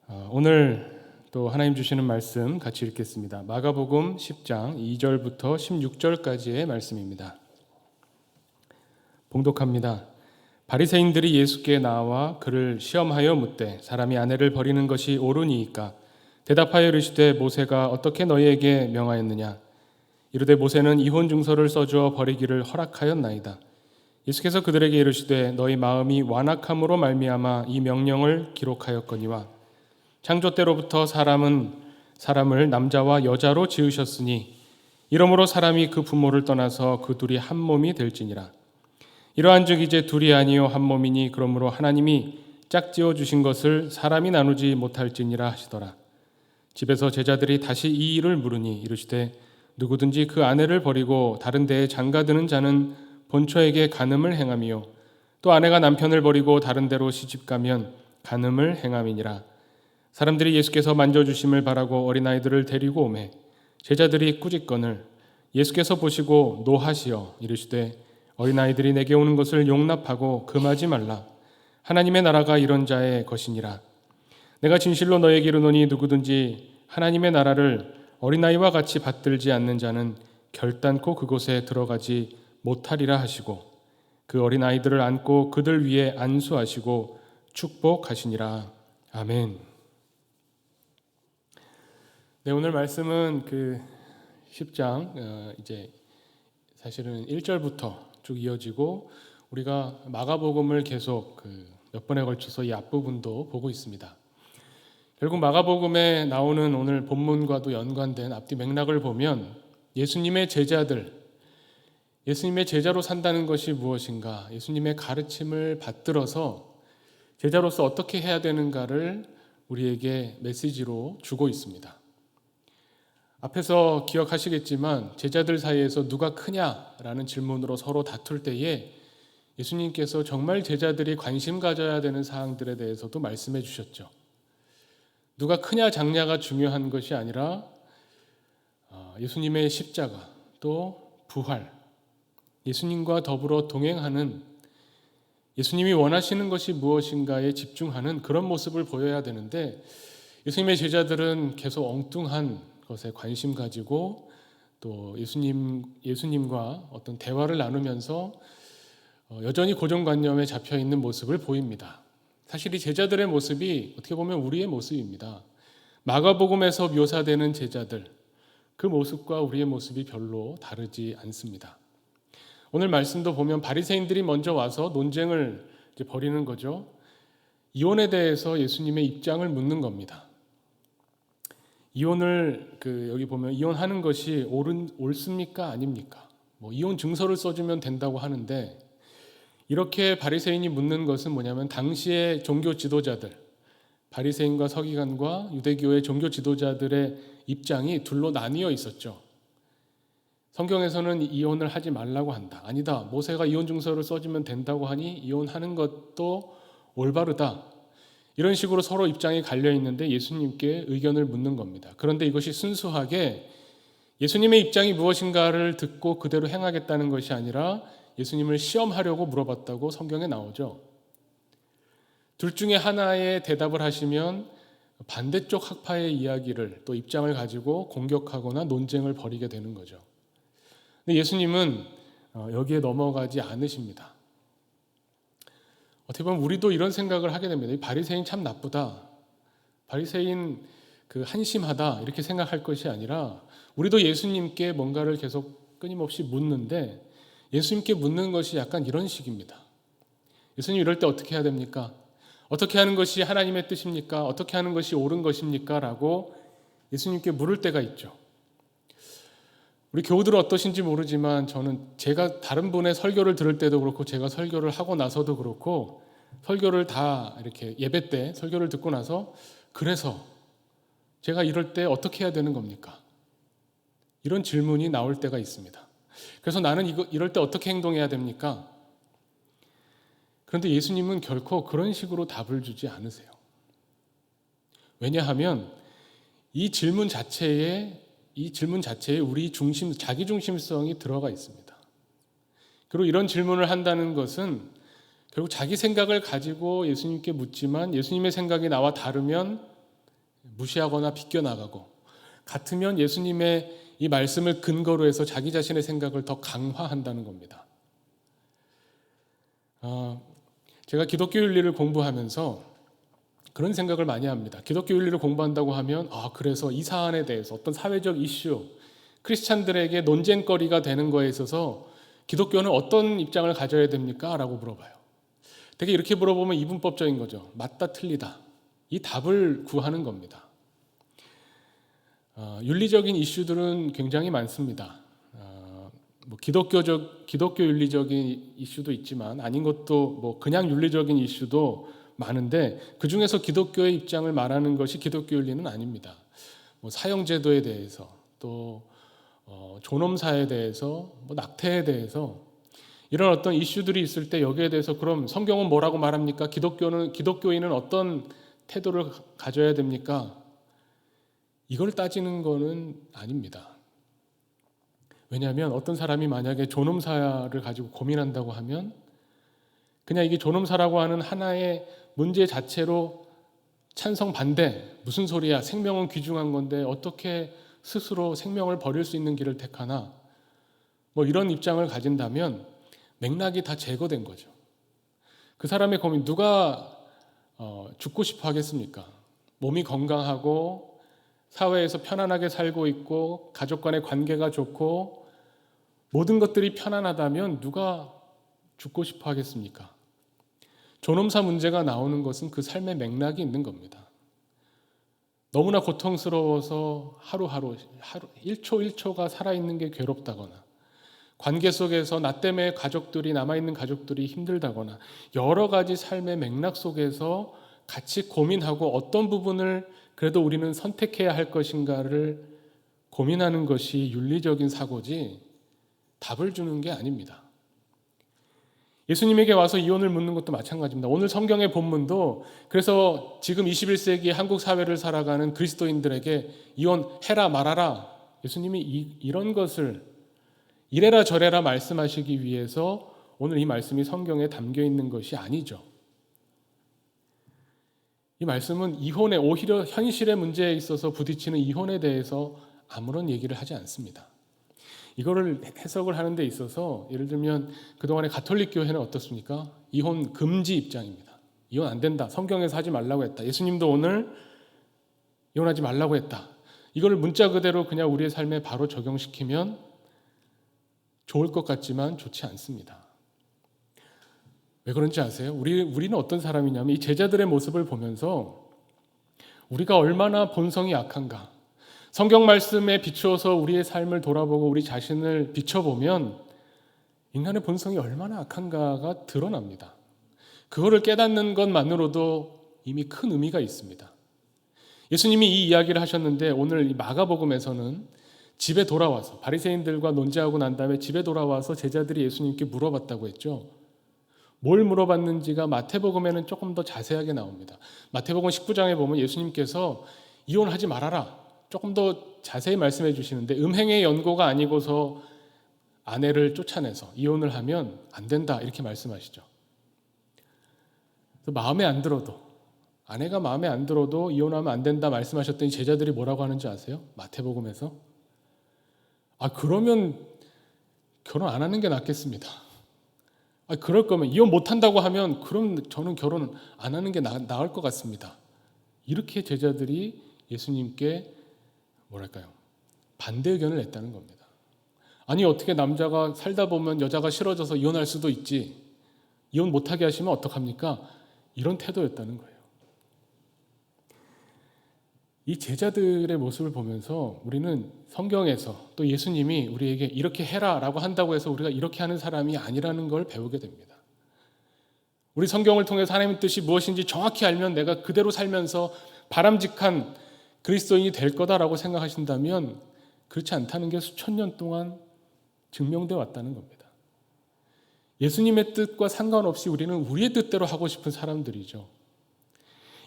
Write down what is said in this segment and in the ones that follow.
오늘 또 하나님 주시는 말씀 같이 읽겠습니다. 마가복음 10장 2절부터 16절까지의 말씀입니다. 봉독합니다. 바리새인들이 예수께 나와 그를 시험하여 묻되 사람이 아내를 버리는 것이 옳으니이까? 대답하여 이르시되 모세가 어떻게 너희에게 명하였느냐? 이르되 모세는 이혼 증서를 써주어 버리기를 허락하였나이다. 예수께서 그들에게 이르시되 너희 마음이 완악함으로 말미암아 이 명령을 기록하였거니와 창조 때로부터 사람은 사람을 남자와 여자로 지으셨으니 이러므로 사람이 그 부모를 떠나서 그 둘이 한 몸이 될지니라. 이러한즉 이제 둘이 아니요 한 몸이니 그러므로 하나님이 짝지어 주신 것을 사람이 나누지 못할지니라 하시더라. 집에서 제자들이 다시 이 일을 물으니 이르시되 누구든지 그 아내를 버리고 다른 데에 장가드는 자는 본처에게 간음을 행함이요 또 아내가 남편을 버리고 다른 데로 시집가면 간음을 행함이니라. 사람들이 예수께서 만져주심을 바라고 어린아이들을 데리고 오매 제자들이 꾸짖거늘 예수께서 보시고 노하시어 이르시되 어린아이들이 내게 오는 것을 용납하고 금하지 말라. 하나님의 나라가 이런 자의 것이니라. 내가 진실로 너에게 이르노니 누구든지 하나님의 나라를 어린아이와 같이 받들지 않는 자는 결단코 그곳에 들어가지 못하리라 하시고 그 어린아이들을 안고 그들 위에 안수하시고 축복하시니라. 아멘. 네, 오늘 말씀은 그 10장 이제 사실은 1절부터 쭉 이어지고 우리가 마가복음을 계속 몇 번에 걸쳐서 이 앞부분도 보고 있습니다. 결국 마가복음에 나오는 오늘 본문과도 연관된 앞뒤 맥락을 보면 예수님의 제자로 산다는 것이 무엇인가, 예수님의 가르침을 받들어서 제자로서 어떻게 해야 되는가를 우리에게 메시지로 주고 있습니다. 앞에서 기억하시겠지만 제자들 사이에서 누가 크냐라는 질문으로 서로 다툴 때에 예수님께서 정말 제자들이 관심 가져야 되는 사항들에 대해서도 말씀해 주셨죠. 누가 크냐 작냐가 중요한 것이 아니라 예수님의 십자가 또 부활, 예수님과 더불어 동행하는 예수님이 원하시는 것이 무엇인가에 집중하는 그런 모습을 보여야 되는데 예수님의 제자들은 계속 엉뚱한 것에 관심 가지고 또 예수님과 어떤 대화를 나누면서 여전히 고정관념에 잡혀 있는 모습을 보입니다. 사실 이 제자들의 모습이 어떻게 보면 우리의 모습입니다. 마가복음에서 묘사되는 제자들, 그 모습과 우리의 모습이 별로 다르지 않습니다. 오늘 말씀도 보면 바리새인들이 먼저 와서 논쟁을 벌이는 거죠. 이혼에 대해서 예수님의 입장을 묻는 겁니다. 이혼을 여기 보면 이혼하는 것이 옳습니까 아닙니까? 이혼 증서를 써주면 된다고 하는데 이렇게 바리새인이 묻는 것은 뭐냐면 당시의 종교 지도자들, 바리새인과 서기관과 유대교의 종교 지도자들의 입장이 둘로 나뉘어 있었죠. 성경에서는 이혼을 하지 말라고 한다. 아니다. 모세가 이혼 증서를 써주면 된다고 하니 이혼하는 것도 올바르다. 이런 식으로 서로 입장이 갈려 있는데 예수님께 의견을 묻는 겁니다. 그런데 이것이 순수하게 예수님의 입장이 무엇인가를 듣고 그대로 행하겠다는 것이 아니라 예수님을 시험하려고 물어봤다고 성경에 나오죠. 둘 중에 하나의 대답을 하시면 반대쪽 학파의 이야기를 또 입장을 가지고 공격하거나 논쟁을 벌이게 되는 거죠. 근데 예수님은 여기에 넘어가지 않으십니다. 어떻게 보면 우리도 이런 생각을 하게 됩니다. 이 바리새인 참 나쁘다. 바리새인 한심하다. 이렇게 생각할 것이 아니라 우리도 예수님께 뭔가를 계속 끊임없이 묻는데 예수님께 묻는 것이 약간 이런 식입니다. 예수님 이럴 때 어떻게 해야 됩니까? 어떻게 하는 것이 하나님의 뜻입니까? 어떻게 하는 것이 옳은 것입니까? 라고 예수님께 물을 때가 있죠. 우리 교우들은 어떠신지 모르지만 저는 제가 다른 분의 설교를 들을 때도 그렇고 제가 설교를 하고 나서도 그렇고 설교를 다 이렇게 예배 때 설교를 듣고 나서 그래서 제가 이럴 때 어떻게 해야 되는 겁니까? 이런 질문이 나올 때가 있습니다. 그래서 나는 이럴 때 어떻게 행동해야 됩니까? 그런데 예수님은 결코 그런 식으로 답을 주지 않으세요. 왜냐하면 이 질문 자체에 우리 자기 중심성이 들어가 있습니다. 그리고 이런 질문을 한다는 것은 결국 자기 생각을 가지고 예수님께 묻지만 예수님의 생각이 나와 다르면 무시하거나 비껴나가고, 같으면 예수님의 이 말씀을 근거로 해서 자기 자신의 생각을 더 강화한다는 겁니다. 제가 기독교 윤리를 공부하면서 그런 생각을 많이 합니다. 기독교 윤리를 공부한다고 하면 그래서 이 사안에 대해서 어떤 사회적 이슈, 크리스찬들에게 논쟁거리가 되는 거에 있어서 기독교는 어떤 입장을 가져야 됩니까? 라고 물어봐요. 되게 이렇게 물어보면 이분법적인 거죠. 맞다 틀리다. 이 답을 구하는 겁니다. 윤리적인 이슈들은 굉장히 많습니다. 기독교 윤리적인 이슈도 있지만 아닌 것도 그냥 윤리적인 이슈도 많은데, 그 중에서 기독교의 입장을 말하는 것이 기독교 윤리는 아닙니다. 사형제도에 대해서, 또 존엄사에 대해서, 낙태에 대해서 이런 어떤 이슈들이 있을 때 여기에 대해서 그럼 성경은 뭐라고 말합니까? 기독교인은 어떤 태도를 가져야 됩니까? 이걸 따지는 거는 아닙니다. 왜냐하면 어떤 사람이 만약에 존엄사를 가지고 고민한다고 하면 그냥 이게 존엄사라고 하는 하나의 문제 자체로 찬성 반대, 무슨 소리야, 생명은 귀중한 건데 어떻게 스스로 생명을 버릴 수 있는 길을 택하나, 이런 입장을 가진다면 맥락이 다 제거된 거죠. 그 사람의 고민, 누가 죽고 싶어 하겠습니까? 몸이 건강하고 사회에서 편안하게 살고 있고 가족 간의 관계가 좋고 모든 것들이 편안하다면 누가 죽고 싶어 하겠습니까? 존엄사 문제가 나오는 것은 그 삶의 맥락이 있는 겁니다. 너무나 고통스러워서 하루하루 1초 1초가 살아있는 게 괴롭다거나, 관계 속에서 나 때문에 남아있는 가족들이 힘들다거나, 여러 가지 삶의 맥락 속에서 같이 고민하고 어떤 부분을 그래도 우리는 선택해야 할 것인가를 고민하는 것이 윤리적인 사고지 답을 주는 게 아닙니다. 예수님에게 와서 이혼을 묻는 것도 마찬가지입니다. 오늘 성경의 본문도 그래서 지금 21세기 한국 사회를 살아가는 그리스도인들에게 이혼해라 말아라, 예수님이 이런 것을 이래라 저래라 말씀하시기 위해서 오늘 이 말씀이 성경에 담겨 있는 것이 아니죠. 이 말씀은 이혼에, 오히려 현실의 문제에 있어서 부딪히는 이혼에 대해서 아무런 얘기를 하지 않습니다. 이거를 해석을 하는 데 있어서 예를 들면 그동안의 가톨릭 교회는 어떻습니까? 이혼 금지 입장입니다. 이혼 안 된다. 성경에서 하지 말라고 했다. 예수님도 오늘 이혼하지 말라고 했다. 이걸 문자 그대로 그냥 우리의 삶에 바로 적용시키면 좋을 것 같지만 좋지 않습니다. 왜 그런지 아세요? 우리는 어떤 사람이냐면 이 제자들의 모습을 보면서 우리가 얼마나 본성이 약한가, 성경 말씀에 비추어서 우리의 삶을 돌아보고 우리 자신을 비춰보면 인간의 본성이 얼마나 악한가가 드러납니다. 그거를 깨닫는 것만으로도 이미 큰 의미가 있습니다. 예수님이 이 이야기를 하셨는데 오늘 마가복음에서는 집에 돌아와서 바리새인들과 논쟁하고 난 다음에 집에 돌아와서 제자들이 예수님께 물어봤다고 했죠. 뭘 물어봤는지가 마태복음에는 조금 더 자세하게 나옵니다. 마태복음 19장에 보면 예수님께서 이혼하지 말아라, 조금 더 자세히 말씀해 주시는데, 음행의 연고가 아니고서 아내를 쫓아내서 이혼을 하면 안 된다 이렇게 말씀하시죠. 마음에 안 들어도, 아내가 마음에 안 들어도 이혼하면 안 된다 말씀하셨더니 제자들이 뭐라고 하는지 아세요? 마태복음에서 그러면 결혼 안 하는 게 낫겠습니다. 그럴 거면 이혼 못 한다고 하면 그럼 저는 결혼 안 하는 게 나을 것 같습니다. 이렇게 제자들이 예수님께 반대 의견을 냈다는 겁니다. 아니 어떻게 남자가 살다 보면 여자가 싫어져서 이혼할 수도 있지, 이혼 못하게 하시면 어떡합니까? 이런 태도였다는 거예요. 이 제자들의 모습을 보면서 우리는 성경에서 또 예수님이 우리에게 이렇게 해라 라고 한다고 해서 우리가 이렇게 하는 사람이 아니라는 걸 배우게 됩니다. 우리 성경을 통해서 하나님의 뜻이 무엇인지 정확히 알면 내가 그대로 살면서 바람직한 그리스도인이 될 거다라고 생각하신다면 그렇지 않다는 게 수천 년 동안 증명되어 왔다는 겁니다. 예수님의 뜻과 상관없이 우리는 우리의 뜻대로 하고 싶은 사람들이죠.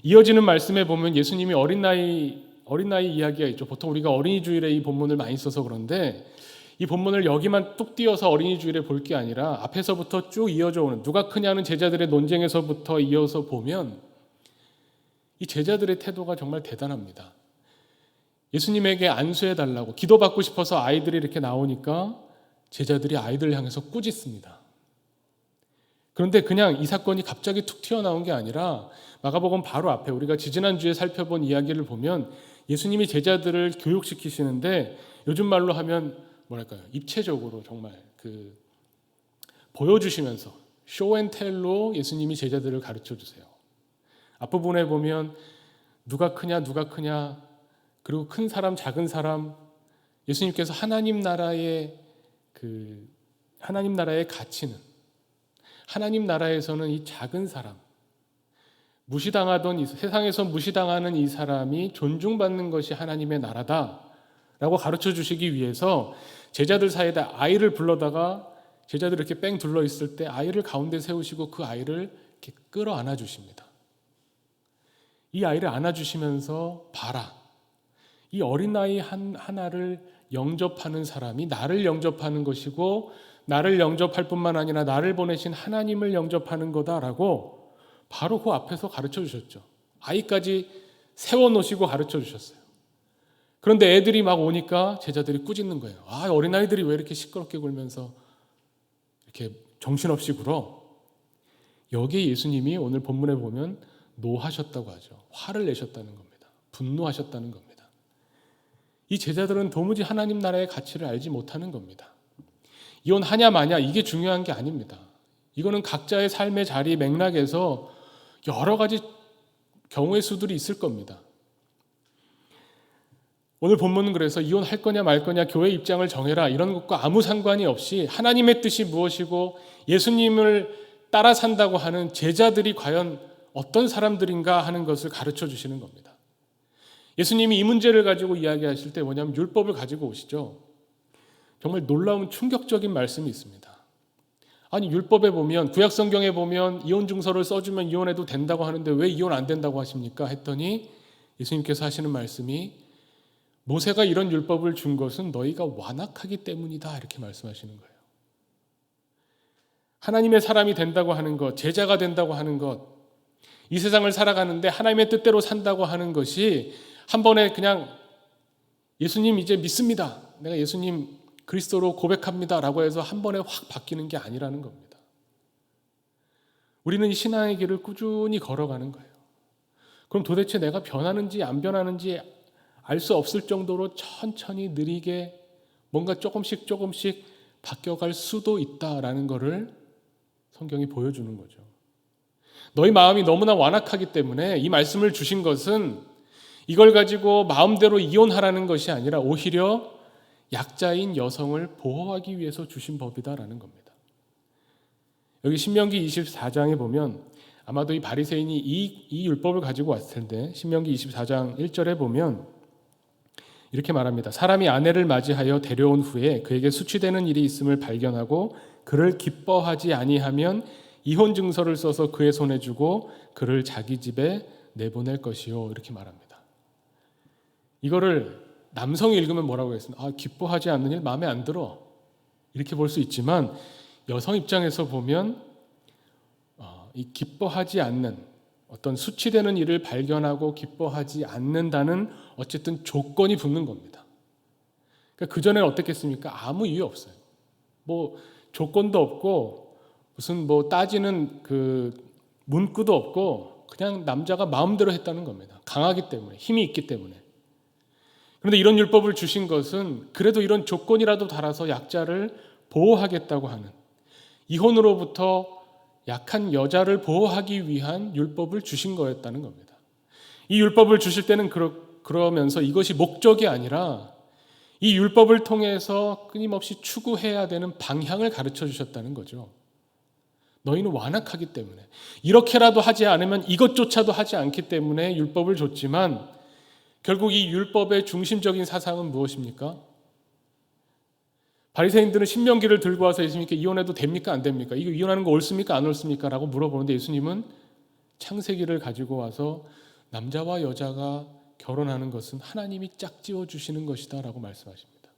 이어지는 말씀에 보면 예수님이 어린아이 이야기가 있죠. 보통 우리가 어린이 주일에 이 본문을 많이 써서 그런데 이 본문을 여기만 뚝 띄어서 어린이 주일에 볼 게 아니라 앞에서부터 쭉 이어져 오는, 누가 크냐는 제자들의 논쟁에서부터 이어서 보면 이 제자들의 태도가 정말 대단합니다. 예수님에게 안수해달라고 기도받고 싶어서 아이들이 이렇게 나오니까 제자들이 아이들을 향해서 꾸짖습니다. 그런데 그냥 이 사건이 갑자기 툭 튀어나온 게 아니라 마가복음 바로 앞에 우리가 지지난주에 살펴본 이야기를 보면 예수님이 제자들을 교육시키시는데 요즘 말로 하면 뭐랄까요? 입체적으로 정말 보여주시면서 쇼앤텔로 예수님이 제자들을 가르쳐 주세요. 앞부분에 보면 누가 크냐 그리고 큰 사람 작은 사람 예수님께서 하나님 나라의 가치는 하나님 나라에서는 이 작은 사람 세상에서 무시당하는 이 사람이 존중받는 것이 하나님의 나라다라고 가르쳐 주시기 위해서 제자들 사이에다 아이를 불러다가 제자들이 이렇게 뺑 둘러 있을 때 아이를 가운데 세우시고 그 아이를 이렇게 끌어안아 주십니다. 이 아이를 안아주시면서 봐라. 이 어린아이 하나를 영접하는 사람이 나를 영접하는 것이고 나를 영접할 뿐만 아니라 나를 보내신 하나님을 영접하는 거다라고 바로 그 앞에서 가르쳐 주셨죠. 아이까지 세워놓으시고 가르쳐 주셨어요. 그런데 애들이 막 오니까 제자들이 꾸짖는 거예요. 어린아이들이 왜 이렇게 시끄럽게 굴면서 이렇게 정신없이 굴어? 여기에 예수님이 오늘 본문에 보면 노하셨다고 하죠. 화를 내셨다는 겁니다. 분노하셨다는 겁니다. 이 제자들은 도무지 하나님 나라의 가치를 알지 못하는 겁니다. 이혼하냐 마냐 이게 중요한 게 아닙니다. 이거는 각자의 삶의 자리 맥락에서 여러 가지 경우의 수들이 있을 겁니다. 오늘 본문은 그래서 이혼할 거냐 말 거냐 교회 입장을 정해라 이런 것과 아무 상관이 없이 하나님의 뜻이 무엇이고 예수님을 따라 산다고 하는 제자들이 과연 어떤 사람들인가 하는 것을 가르쳐 주시는 겁니다. 예수님이 이 문제를 가지고 이야기하실 때 뭐냐면 율법을 가지고 오시죠. 정말 놀라운 충격적인 말씀이 있습니다. 아니 율법에 보면 구약 성경에 보면 이혼 증서를 써주면 이혼해도 된다고 하는데 왜 이혼 안 된다고 하십니까? 했더니 예수님께서 하시는 말씀이 모세가 이런 율법을 준 것은 너희가 완악하기 때문이다 이렇게 말씀하시는 거예요. 하나님의 사람이 된다고 하는 것, 제자가 된다고 하는 것, 이 세상을 살아가는데 하나님의 뜻대로 산다고 하는 것이 한 번에 그냥 예수님 이제 믿습니다. 내가 예수님 그리스도로 고백합니다. 라고 해서 한 번에 확 바뀌는 게 아니라는 겁니다. 우리는 이 신앙의 길을 꾸준히 걸어가는 거예요. 그럼 도대체 내가 변하는지 안 변하는지 알 수 없을 정도로 천천히 느리게 뭔가 조금씩 바뀌어갈 수도 있다라는 것을 성경이 보여주는 거죠. 너희 마음이 너무나 완악하기 때문에 이 말씀을 주신 것은 이걸 가지고 마음대로 이혼하라는 것이 아니라 오히려 약자인 여성을 보호하기 위해서 주신 법이다라는 겁니다. 여기 신명기 24장에 보면 아마도 이 바리새인이 이 율법을 가지고 왔을 텐데 신명기 24장 1절에 보면 이렇게 말합니다. 사람이 아내를 맞이하여 데려온 후에 그에게 수치되는 일이 있음을 발견하고 그를 기뻐하지 아니하면 이혼 증서를 써서 그의 손에 주고 그를 자기 집에 내보낼 것이요 이렇게 말합니다. 이거를 남성이 읽으면 뭐라고 했습니까? 기뻐하지 않는 일 마음에 안 들어 이렇게 볼 수 있지만 여성 입장에서 보면 이 기뻐하지 않는 어떤 수치되는 일을 발견하고 기뻐하지 않는다는 어쨌든 조건이 붙는 겁니다. 그러니까 그전에는 어떻겠습니까? 아무 이유 없어요. 조건도 없고 무슨 따지는 문구도 없고 그냥 남자가 마음대로 했다는 겁니다. 강하기 때문에, 힘이 있기 때문에. 그런데 이런 율법을 주신 것은 그래도 이런 조건이라도 달아서 약자를 보호하겠다고 하는 이혼으로부터 약한 여자를 보호하기 위한 율법을 주신 거였다는 겁니다. 이 율법을 주실 때는 그러면서 이것이 목적이 아니라 이 율법을 통해서 끊임없이 추구해야 되는 방향을 가르쳐 주셨다는 거죠. 너희는 완악하기 때문에 이렇게라도 하지 않으면 이것조차도 하지 않기 때문에 율법을 줬지만 결국 이 율법의 중심적인 사상은 무엇입니까? 바리새인들은 신명기를 들고 와서 예수님께 이혼해도 됩니까? 안 됩니까? 이거 이혼하는 거 옳습니까? 안 옳습니까? 라고 물어보는데 예수님은 창세기를 가지고 와서 남자와 여자가 결혼하는 것은 하나님이 짝지어 주시는 것이다 라고 말씀하십니다.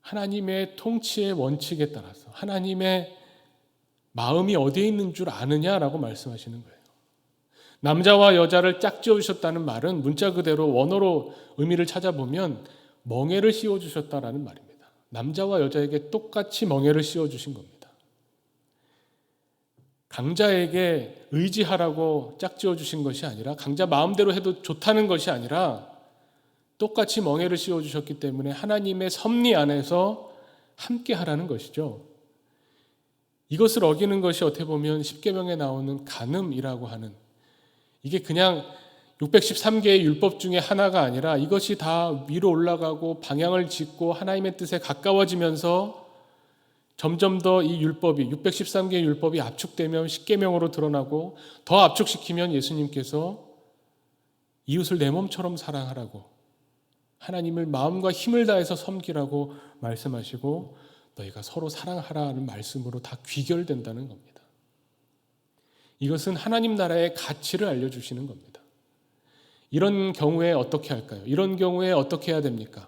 하나님의 통치의 원칙에 따라서 하나님의 마음이 어디에 있는 줄 아느냐라고 말씀하시는 거예요. 남자와 여자를 짝지어 주셨다는 말은 문자 그대로 원어로 의미를 찾아보면 멍에를 씌워 주셨다라는 말입니다. 남자와 여자에게 똑같이 멍에를 씌워 주신 겁니다. 강자에게 의지하라고 짝지어 주신 것이 아니라, 강자 마음대로 해도 좋다는 것이 아니라 똑같이 멍에를 씌워 주셨기 때문에 하나님의 섭리 안에서 함께 하라는 것이죠. 이것을 어기는 것이 어떻게 보면 십계명에 나오는 간음이라고 하는, 이게 그냥 613개의 율법 중에 하나가 아니라 이것이 다 위로 올라가고 방향을 짓고 하나님의 뜻에 가까워지면서 점점 더 이 율법이, 613개의 율법이 압축되면 십계명으로 드러나고, 더 압축시키면 예수님께서 이웃을 내 몸처럼 사랑하라고, 하나님을 마음과 힘을 다해서 섬기라고 말씀하시고 너희가 서로 사랑하라는 말씀으로 다 귀결된다는 겁니다. 이것은 하나님 나라의 가치를 알려주시는 겁니다. 이런 경우에 어떻게 할까요? 이런 경우에 어떻게 해야 됩니까?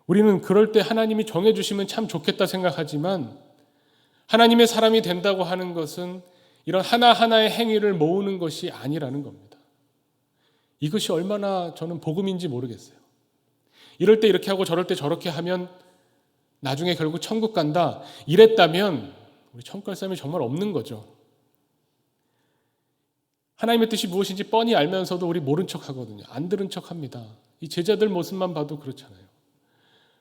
우리는 그럴 때 하나님이 정해주시면 참 좋겠다 생각하지만, 하나님의 사람이 된다고 하는 것은 이런 하나하나의 행위를 모으는 것이 아니라는 겁니다. 이것이 얼마나 저는 복음인지 모르겠어요. 이럴 때 이렇게 하고 저럴 때 저렇게 하면 나중에 결국 천국 간다, 이랬다면 우리 천국 갈 사람이 정말 없는 거죠. 하나님의 뜻이 무엇인지 뻔히 알면서도 우리 모른 척 하거든요. 안 들은 척 합니다. 이 제자들 모습만 봐도 그렇잖아요.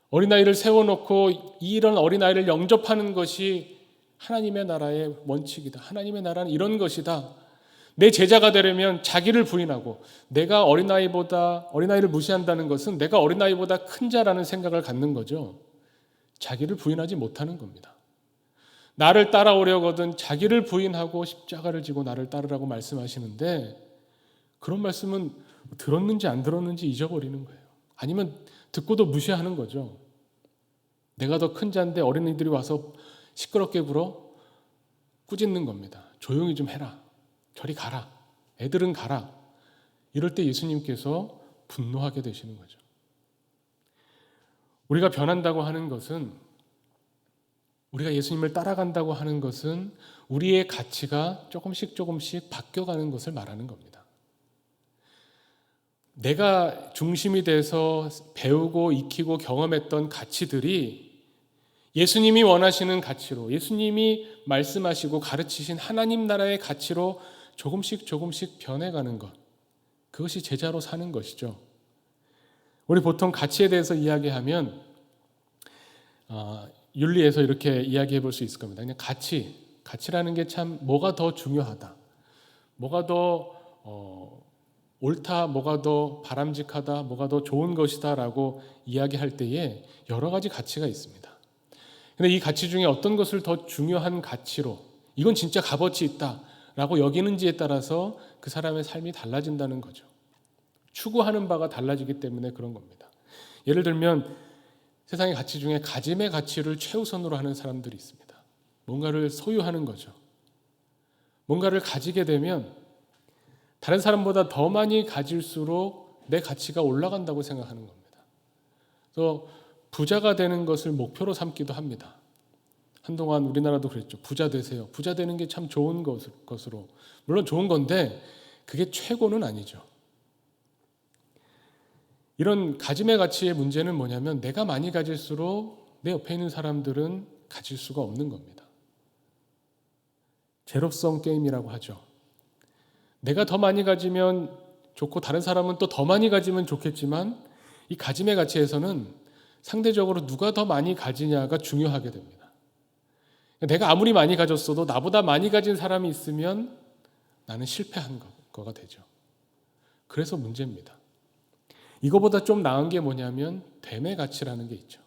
어린아이를 세워놓고 이런 어린아이를 영접하는 것이 하나님의 나라의 원칙이다. 하나님의 나라는 이런 것이다. 내 제자가 되려면 자기를 부인하고, 내가 어린아이를 무시한다는 것은 내가 어린아이보다 큰 자라는 생각을 갖는 거죠. 자기를 부인하지 못하는 겁니다. 나를 따라오려거든 자기를 부인하고 십자가를 지고 나를 따르라고 말씀하시는데, 그런 말씀은 들었는지 안 들었는지 잊어버리는 거예요. 아니면 듣고도 무시하는 거죠. 내가 더 큰 자인데 어린이들이 와서 시끄럽게 굴어 꾸짖는 겁니다. 조용히 좀 해라. 저리 가라. 애들은 가라. 이럴 때 예수님께서 분노하게 되시는 거죠. 우리가 변한다고 하는 것은, 우리가 예수님을 따라간다고 하는 것은 우리의 가치가 조금씩 바뀌어가는 것을 말하는 겁니다. 내가 중심이 돼서 배우고 익히고 경험했던 가치들이 예수님이 원하시는 가치로, 예수님이 말씀하시고 가르치신 하나님 나라의 가치로 조금씩 변해가는 것, 그것이 제자로 사는 것이죠. 우리 보통 가치에 대해서 이야기하면 윤리에서 이렇게 이야기해 볼 수 있을 겁니다. 그냥 가치라는 게 참 뭐가 더 중요하다, 뭐가 더 옳다, 뭐가 더 바람직하다, 뭐가 더 좋은 것이다 라고 이야기할 때에 여러 가지 가치가 있습니다. 근데 이 가치 중에 어떤 것을 더 중요한 가치로, 이건 진짜 값어치 있다 라고 여기는지에 따라서 그 사람의 삶이 달라진다는 거죠. 추구하는 바가 달라지기 때문에 그런 겁니다. 예를 들면 세상의 가치 중에 가짐의 가치를 최우선으로 하는 사람들이 있습니다. 뭔가를 소유하는 거죠. 뭔가를 가지게 되면 다른 사람보다 더 많이 가질수록 내 가치가 올라간다고 생각하는 겁니다. 그래서 부자가 되는 것을 목표로 삼기도 합니다. 한동안 우리나라도 그랬죠. 부자 되세요. 부자 되는 게 참 좋은 것으로. 물론 좋은 건데 그게 최고는 아니죠. 이런 가짐의 가치의 문제는 뭐냐면, 내가 많이 가질수록 내 옆에 있는 사람들은 가질 수가 없는 겁니다. 제로섬 게임이라고 하죠. 내가 더 많이 가지면 좋고 다른 사람은 또 더 많이 가지면 좋겠지만, 이 가짐의 가치에서는 상대적으로 누가 더 많이 가지냐가 중요하게 됩니다. 내가 아무리 많이 가졌어도 나보다 많이 가진 사람이 있으면 나는 실패한 거가 되죠. 그래서 문제입니다. 이거보다 좀 나은 게 뭐냐면 됨의 가치라는 게 있죠.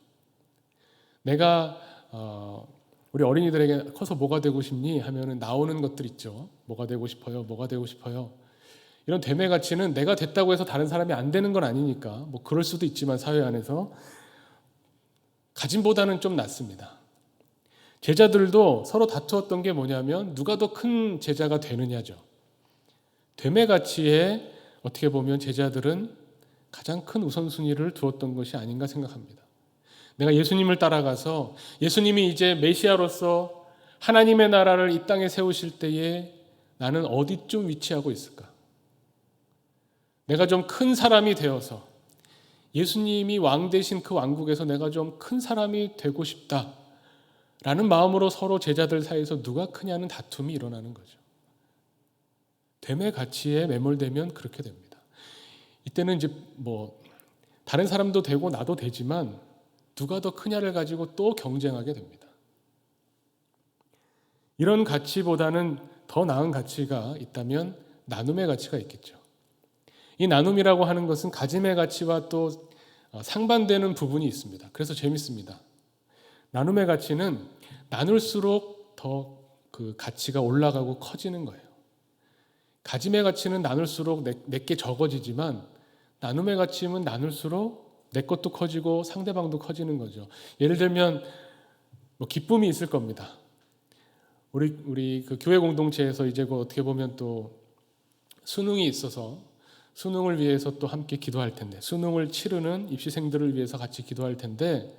내가 우리 어린이들에게 커서 뭐가 되고 싶니? 하면은 나오는 것들 있죠. 뭐가 되고 싶어요? 뭐가 되고 싶어요? 이런 됨의 가치는 내가 됐다고 해서 다른 사람이 안 되는 건 아니니까, 뭐 그럴 수도 있지만 사회 안에서 가짐보다는 좀 낫습니다. 제자들도 서로 다투었던 게 뭐냐면 누가 더 큰 제자가 되느냐죠. 됨의 가치에 어떻게 보면 제자들은 가장 큰 우선순위를 두었던 것이 아닌가 생각합니다. 내가 예수님을 따라가서 예수님이 이제 메시아로서 하나님의 나라를 이 땅에 세우실 때에 나는 어디쯤 위치하고 있을까? 내가 좀 큰 사람이 되어서 예수님이 왕 되신 그 왕국에서 내가 좀 큰 사람이 되고 싶다라는 마음으로 서로 제자들 사이에서 누가 크냐는 다툼이 일어나는 거죠. 됨의 가치에 매몰되면 그렇게 됩니다. 이때는 이제 다른 사람도 되고 나도 되지만 누가 더 크냐를 가지고 또 경쟁하게 됩니다. 이런 가치보다는 더 나은 가치가 있다면 나눔의 가치가 있겠죠. 이 나눔이라고 하는 것은 가짐의 가치와 또 상반되는 부분이 있습니다. 그래서 재밌습니다. 나눔의 가치는 나눌수록 더 그 가치가 올라가고 커지는 거예요. 가짐의 가치는 나눌수록 내게 적어지지만 나눔의 가치는 나눌수록 내 것도 커지고 상대방도 커지는 거죠. 예를 들면 기쁨이 있을 겁니다. 우리 그 교회 공동체에서 이제 어떻게 보면 또 수능이 있어서 수능을 위해서 또 함께 기도할 텐데, 수능을 치르는 입시생들을 위해서 같이 기도할 텐데,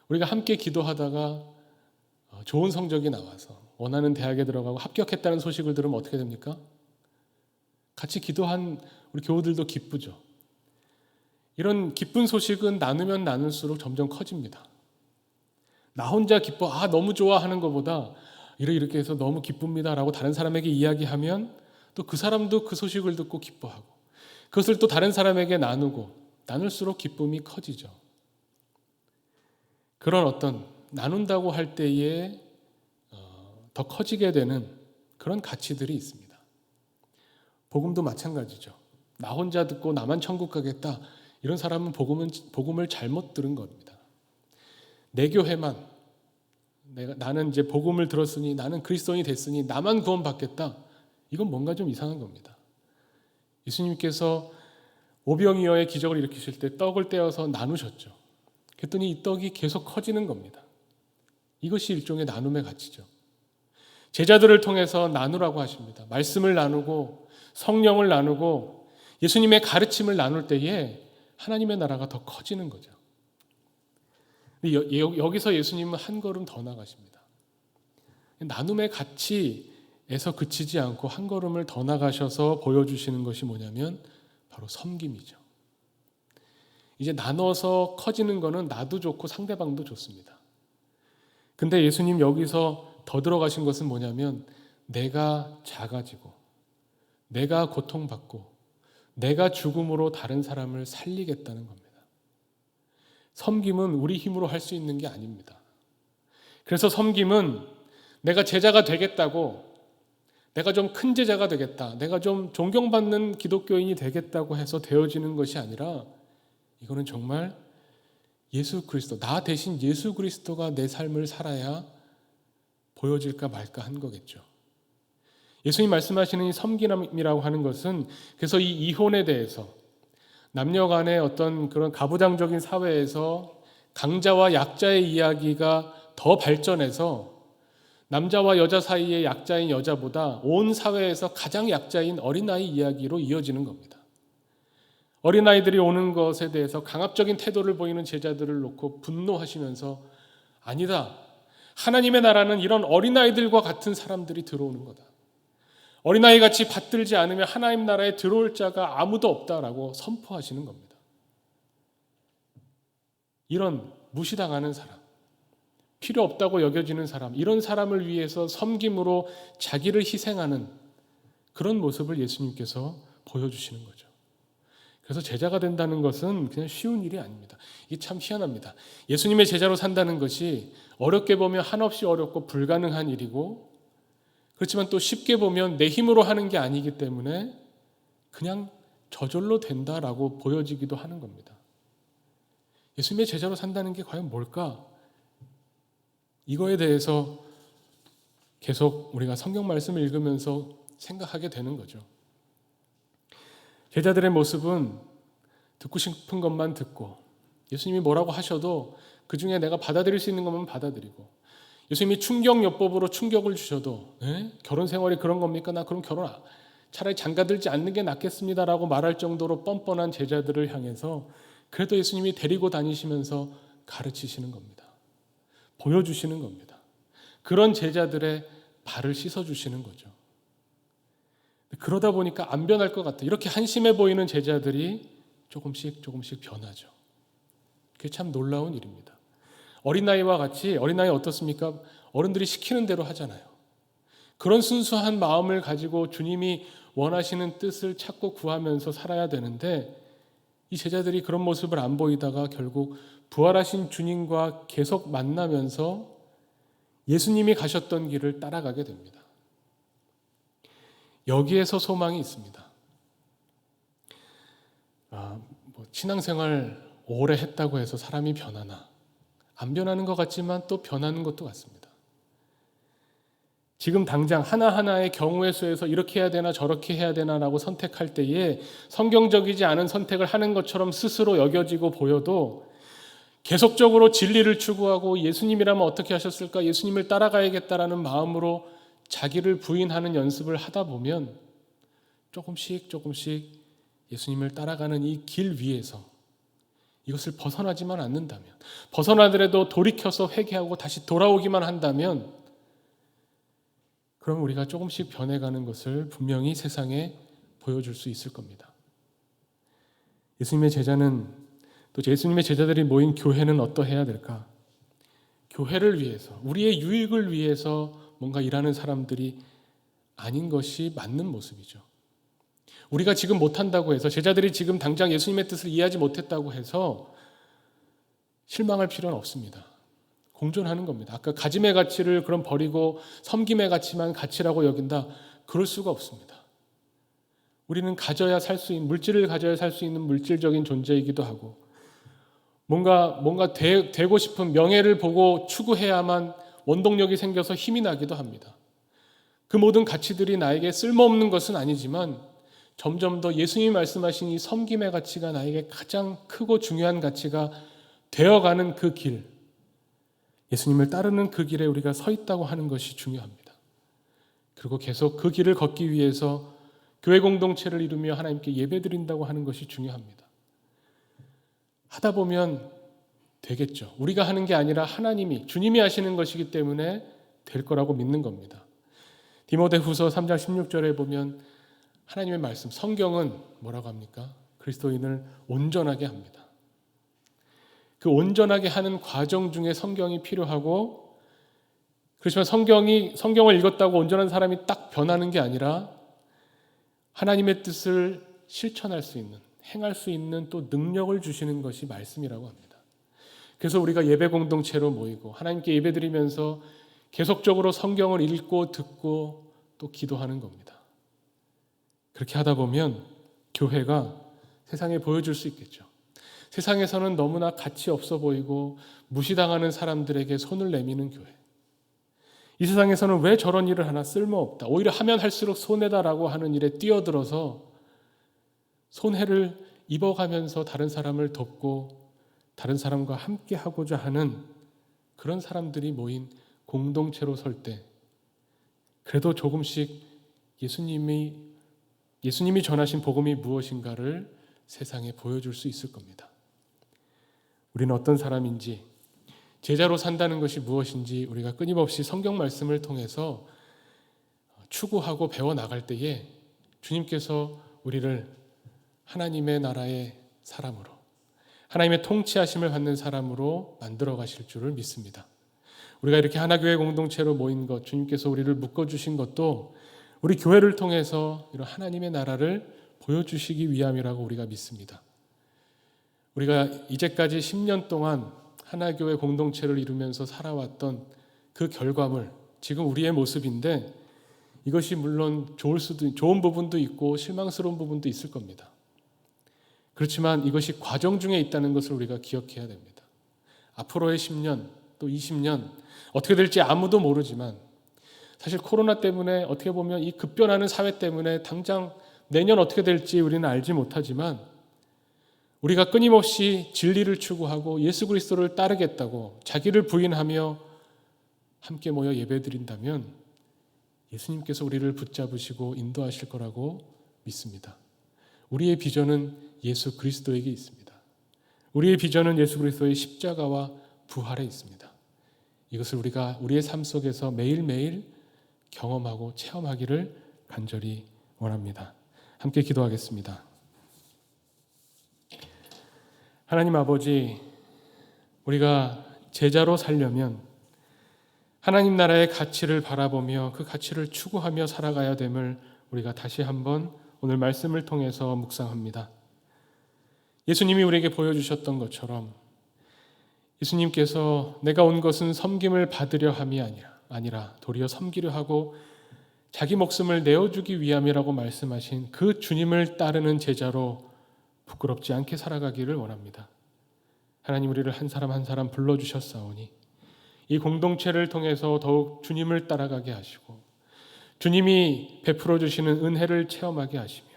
우리가 함께 기도하다가 좋은 성적이 나와서 원하는 대학에 들어가고 합격했다는 소식을 들으면 어떻게 됩니까? 같이 기도한 우리 교우들도 기쁘죠. 이런 기쁜 소식은 나누면 나눌수록 점점 커집니다. 나 혼자 기뻐, 너무 좋아하는 것보다 이렇게 해서 너무 기쁩니다라고 다른 사람에게 이야기하면 또 그 사람도 그 소식을 듣고 기뻐하고 그것을 또 다른 사람에게 나누고 나눌수록 기쁨이 커지죠. 그런 어떤 나눈다고 할 때에 더 커지게 되는 그런 가치들이 있습니다. 복음도 마찬가지죠. 나 혼자 듣고 나만 천국 가겠다. 이런 사람은 복음을 잘못 들은 겁니다. 내 교회만 나는 이제 복음을 들었으니 나는 그리스도인이 됐으니 나만 구원받겠다. 이건 뭔가 좀 이상한 겁니다. 예수님께서 오병이어의 기적을 일으키실 때 떡을 떼어서 나누셨죠. 그랬더니 이 떡이 계속 커지는 겁니다. 이것이 일종의 나눔의 가치죠. 제자들을 통해서 나누라고 하십니다. 말씀을 나누고 성령을 나누고 예수님의 가르침을 나눌 때에 하나님의 나라가 더 커지는 거죠. 여기서 예수님은 한 걸음 더 나가십니다. 나눔의 가치에서 그치지 않고 한 걸음을 더 나가셔서 보여주시는 것이 뭐냐면 바로 섬김이죠. 이제 나눠서 커지는 거는 나도 좋고 상대방도 좋습니다. 근데 예수님 여기서 더 들어가신 것은 뭐냐면 내가 작아지고 내가 고통받고 내가 죽음으로 다른 사람을 살리겠다는 겁니다. 섬김은 우리 힘으로 할 수 있는 게 아닙니다. 그래서 섬김은 내가 제자가 되겠다고, 내가 좀 큰 제자가 되겠다, 내가 좀 존경받는 기독교인이 되겠다고 해서 되어지는 것이 아니라 이거는 정말 예수 그리스도, 나 대신 예수 그리스도가 내 삶을 살아야 보여질까 말까 한 거겠죠. 예수님 말씀하시는 이 섬김이라고 하는 것은 그래서 이 이혼에 대해서 남녀 간의 어떤 그런 가부장적인 사회에서 강자와 약자의 이야기가 더 발전해서 남자와 여자 사이의 약자인 여자보다 온 사회에서 가장 약자인 어린아이 이야기로 이어지는 겁니다. 어린아이들이 오는 것에 대해서 강압적인 태도를 보이는 제자들을 놓고 분노하시면서 아니다. 하나님의 나라는 이런 어린아이들과 같은 사람들이 들어오는 거다. 어린아이같이 받들지 않으면 하나님 나라에 들어올 자가 아무도 없다라고 선포하시는 겁니다. 이런 무시당하는 사람, 필요 없다고 여겨지는 사람, 이런 사람을 위해서 섬김으로 자기를 희생하는 그런 모습을 예수님께서 보여주시는 거죠. 그래서 제자가 된다는 것은 그냥 쉬운 일이 아닙니다. 이게 참 희한합니다. 예수님의 제자로 산다는 것이 어렵게 보면 한없이 어렵고 불가능한 일이고, 그렇지만 또 쉽게 보면 내 힘으로 하는 게 아니기 때문에 그냥 저절로 된다라고 보여지기도 하는 겁니다. 예수님의 제자로 산다는 게 과연 뭘까? 이거에 대해서 계속 우리가 성경 말씀을 읽으면서 생각하게 되는 거죠. 제자들의 모습은 듣고 싶은 것만 듣고 예수님이 뭐라고 하셔도 그 중에 내가 받아들일 수 있는 것만 받아들이고, 예수님이 충격요법으로 충격을 주셔도 결혼 생활이 그런 겁니까? 나 그럼 차라리 장가들지 않는 게 낫겠습니다라고 말할 정도로 뻔뻔한 제자들을 향해서 그래도 예수님이 데리고 다니시면서 가르치시는 겁니다. 보여주시는 겁니다. 그런 제자들의 발을 씻어주시는 거죠. 그러다 보니까 안 변할 것 같아. 이렇게 한심해 보이는 제자들이 조금씩 변하죠. 그게 참 놀라운 일입니다. 어린아이와 같이, 어린아이 어떻습니까? 어른들이 시키는 대로 하잖아요. 그런 순수한 마음을 가지고 주님이 원하시는 뜻을 찾고 구하면서 살아야 되는데, 이 제자들이 그런 모습을 안 보이다가 결국 부활하신 주님과 계속 만나면서 예수님이 가셨던 길을 따라가게 됩니다. 여기에서 소망이 있습니다. 신앙생활 오래 했다고 해서 사람이 변하나? 안 변하는 것 같지만 또 변하는 것도 같습니다. 지금 당장 하나하나의 경우의 수에서 이렇게 해야 되나 저렇게 해야 되나라고 선택할 때에 성경적이지 않은 선택을 하는 것처럼 스스로 여겨지고 보여도 계속적으로 진리를 추구하고 예수님이라면 어떻게 하셨을까? 예수님을 따라가야겠다라는 마음으로 자기를 부인하는 연습을 하다 보면 조금씩 예수님을 따라가는 이 길 위에서 이것을 벗어나지만 않는다면, 벗어나더라도 돌이켜서 회개하고 다시 돌아오기만 한다면, 그럼 우리가 조금씩 변해가는 것을 분명히 세상에 보여줄 수 있을 겁니다. 예수님의 제자는, 또 예수님의 제자들이 모인 교회는 어떠해야 될까? 교회를 위해서, 우리의 유익을 위해서 뭔가 일하는 사람들이 아닌 것이 맞는 모습이죠. 우리가 지금 못한다고 해서, 제자들이 지금 당장 예수님의 뜻을 이해하지 못했다고 해서 실망할 필요는 없습니다. 공존하는 겁니다. 아까 가짐의 가치를 그럼 버리고 섬김의 가치만 가치라고 여긴다? 그럴 수가 없습니다. 우리는 가져야 살 수 있는, 물질을 가져야 살 수 있는 물질적인 존재이기도 하고, 뭔가 되고 싶은 명예를 보고 추구해야만 원동력이 생겨서 힘이 나기도 합니다. 그 모든 가치들이 나에게 쓸모없는 것은 아니지만 점점 더 예수님이 말씀하신 이 섬김의 가치가 나에게 가장 크고 중요한 가치가 되어가는 그 길, 예수님을 따르는 그 길에 우리가 서 있다고 하는 것이 중요합니다. 그리고 계속 그 길을 걷기 위해서 교회 공동체를 이루며 하나님께 예배드린다고 하는 것이 중요합니다. 하다 보면 되겠죠. 우리가 하는 게 아니라 하나님이, 주님이 하시는 것이기 때문에 될 거라고 믿는 겁니다. 디모데후서 3장 16절에 보면 하나님의 말씀, 성경은 뭐라고 합니까? 그리스도인을 온전하게 합니다. 그 온전하게 하는 과정 중에 성경이 필요하고, 그렇지만 성경을 읽었다고 온전한 사람이 딱 변하는 게 아니라 하나님의 뜻을 실천할 수 있는, 행할 수 있는 또 능력을 주시는 것이 말씀이라고 합니다. 그래서 우리가 예배 공동체로 모이고 하나님께 예배드리면서 계속적으로 성경을 읽고 듣고 또 기도하는 겁니다. 그렇게 하다 보면 교회가 세상에 보여줄 수 있겠죠. 세상에서는 너무나 가치 없어 보이고 무시당하는 사람들에게 손을 내미는 교회. 이 세상에서는 왜 저런 일을 하나, 쓸모없다, 오히려 하면 할수록 손해다라고 하는 일에 뛰어들어서 손해를 입어가면서 다른 사람을 돕고 다른 사람과 함께 하고자 하는 그런 사람들이 모인 공동체로 설 때, 그래도 조금씩 예수님이 전하신 복음이 무엇인가를 세상에 보여줄 수 있을 겁니다. 우리는 어떤 사람인지, 제자로 산다는 것이 무엇인지 우리가 끊임없이 성경 말씀을 통해서 추구하고 배워나갈 때에 주님께서 우리를 하나님의 나라의 사람으로, 하나님의 통치하심을 받는 사람으로 만들어 가실 줄을 믿습니다. 우리가 이렇게 하나교회 공동체로 모인 것, 주님께서 우리를 묶어주신 것도 우리 교회를 통해서 이런 하나님의 나라를 보여주시기 위함이라고 우리가 믿습니다. 우리가 이제까지 10년 동안 하나교회 공동체를 이루면서 살아왔던 그 결과물, 지금 우리의 모습인데, 이것이 물론 좋은 부분도 있고 실망스러운 부분도 있을 겁니다. 그렇지만 이것이 과정 중에 있다는 것을 우리가 기억해야 됩니다. 앞으로의 10년, 또 20년 어떻게 될지 아무도 모르지만, 사실 코로나 때문에 어떻게 보면 이 급변하는 사회 때문에 당장 내년 어떻게 될지 우리는 알지 못하지만, 우리가 끊임없이 진리를 추구하고 예수 그리스도를 따르겠다고 자기를 부인하며 함께 모여 예배드린다면 예수님께서 우리를 붙잡으시고 인도하실 거라고 믿습니다. 우리의 비전은 예수 그리스도에게 있습니다. 우리의 비전은 예수 그리스도의 십자가와 부활에 있습니다. 이것을 우리가 우리의 삶 속에서 매일매일 경험하고 체험하기를 간절히 원합니다. 함께 기도하겠습니다. 하나님 아버지, 우리가 제자로 살려면 하나님 나라의 가치를 바라보며 그 가치를 추구하며 살아가야 됨을 우리가 다시 한번 오늘 말씀을 통해서 묵상합니다. 예수님이 우리에게 보여주셨던 것처럼 예수님께서 내가 온 것은 섬김을 받으려 함이 아니라 도리어 섬기려 하고 자기 목숨을 내어주기 위함이라고 말씀하신 그 주님을 따르는 제자로 부끄럽지 않게 살아가기를 원합니다. 하나님, 우리를 한 사람 한 사람 불러주셨사오니 이 공동체를 통해서 더욱 주님을 따라가게 하시고 주님이 베풀어 주시는 은혜를 체험하게 하시며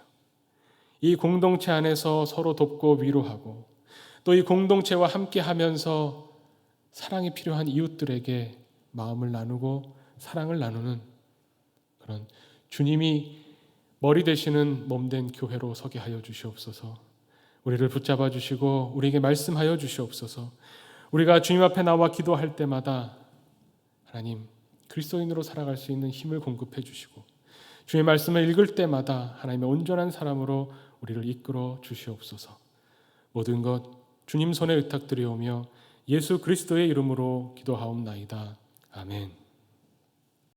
이 공동체 안에서 서로 돕고 위로하고 또 이 공동체와 함께 하면서 사랑이 필요한 이웃들에게 마음을 나누고 사랑을 나누는 그런 주님이 머리 되시는 몸된 교회로 서게 하여 주시옵소서. 우리를 붙잡아 주시고 우리에게 말씀하여 주시옵소서. 우리가 주님 앞에 나와 기도할 때마다 하나님, 그리스도인으로 살아갈 수 있는 힘을 공급해 주시고 주의 말씀을 읽을 때마다 하나님의 온전한 사람으로 우리를 이끌어 주시옵소서. 모든 것 주님 손에 의탁드리오며 예수 그리스도의 이름으로 기도하옵나이다. 아멘.